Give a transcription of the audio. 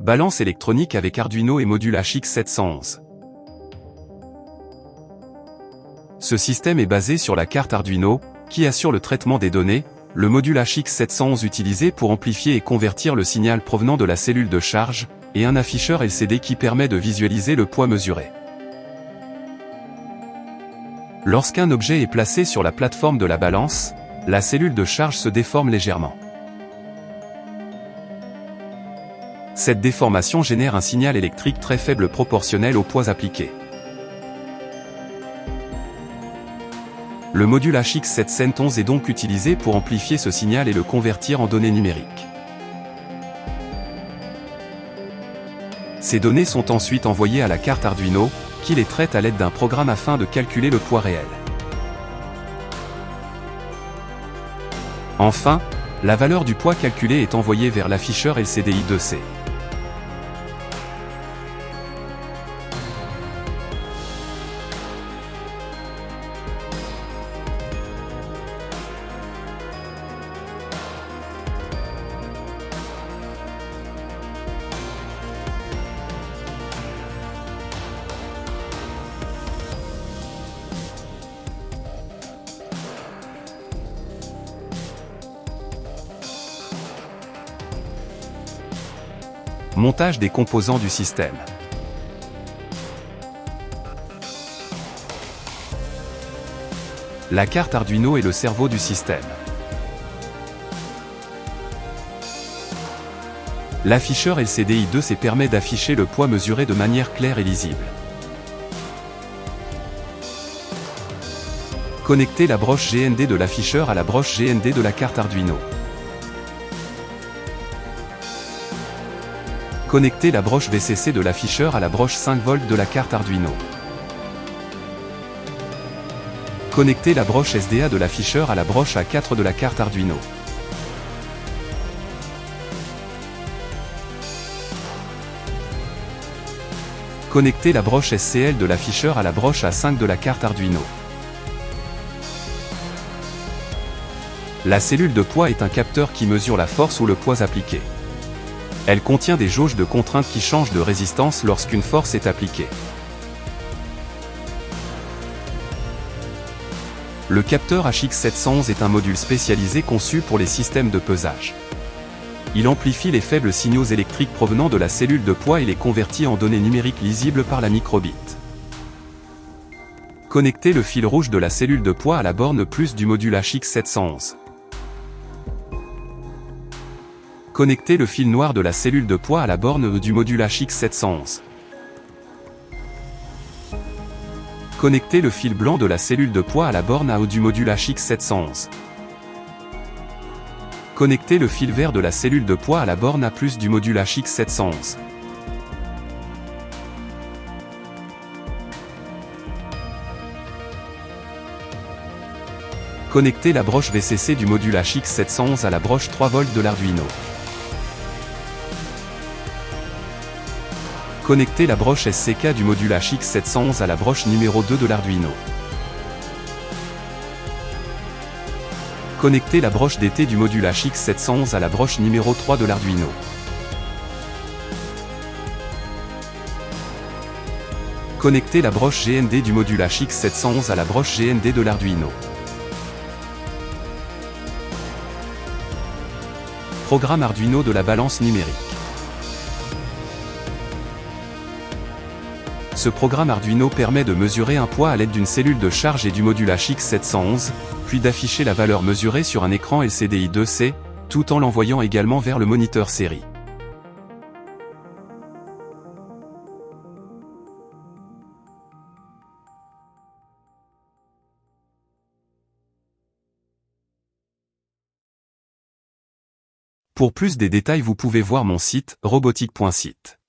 Balance électronique avec Arduino et module HX711. Ce système est basé sur la carte Arduino, qui assure le traitement des données, le module HX711 utilisé pour amplifier et convertir le signal provenant de la cellule de charge, et un afficheur LCD qui permet de visualiser le poids mesuré. Lorsqu'un objet est placé sur la plateforme de la balance, la cellule de charge se déforme légèrement. Cette déformation génère un signal électrique très faible proportionnel au poids appliqué. Le module HX711 est donc utilisé pour amplifier ce signal et le convertir en données numériques. Ces données sont ensuite envoyées à la carte Arduino, qui les traite à l'aide d'un programme afin de calculer le poids réel. Enfin, la valeur du poids calculé est envoyée vers l'afficheur LCD I2C. Montage des composants du système. La carte Arduino est le cerveau du système. L'afficheur LCD I2C permet d'afficher le poids mesuré de manière claire et lisible. Connecter la broche GND de l'afficheur à la broche GND de la carte Arduino. Connecter la broche VCC de l'afficheur à la broche 5V de la carte Arduino. Connecter la broche SDA de l'afficheur à la broche A4 de la carte Arduino. Connecter la broche SCL de l'afficheur à la broche A5 de la carte Arduino. La cellule de poids est un capteur qui mesure la force ou le poids appliqué. Elle contient des jauges de contraintes qui changent de résistance lorsqu'une force est appliquée. Le capteur HX711 est un module spécialisé conçu pour les systèmes de pesage. Il amplifie les faibles signaux électriques provenant de la cellule de poids et les convertit en données numériques lisibles par la microbit. Connecter le fil rouge de la cellule de poids à la borne plus du module HX711. Connecter le fil noir de la cellule de poids à la borne du module HX711. Connecter le fil blanc de la cellule de poids à la borne A du module HX711. Connecter le fil vert de la cellule de poids à la borne A+ du module HX711. Connecter la broche VCC du module HX711 à la broche 3V de l'Arduino. Connecter la broche SCK du module HX711 à la broche numéro 2 de l'Arduino. Connecter la broche DT du module HX711 à la broche numéro 3 de l'Arduino. Connecter la broche GND du module HX711 à la broche GND de l'Arduino. Programme Arduino de la balance numérique. Ce programme Arduino permet de mesurer un poids à l'aide d'une cellule de charge et du module HX711, puis d'afficher la valeur mesurée sur un écran LCD I2C, tout en l'envoyant également vers le moniteur série. Pour plus des détails, vous pouvez voir mon site robotique.site.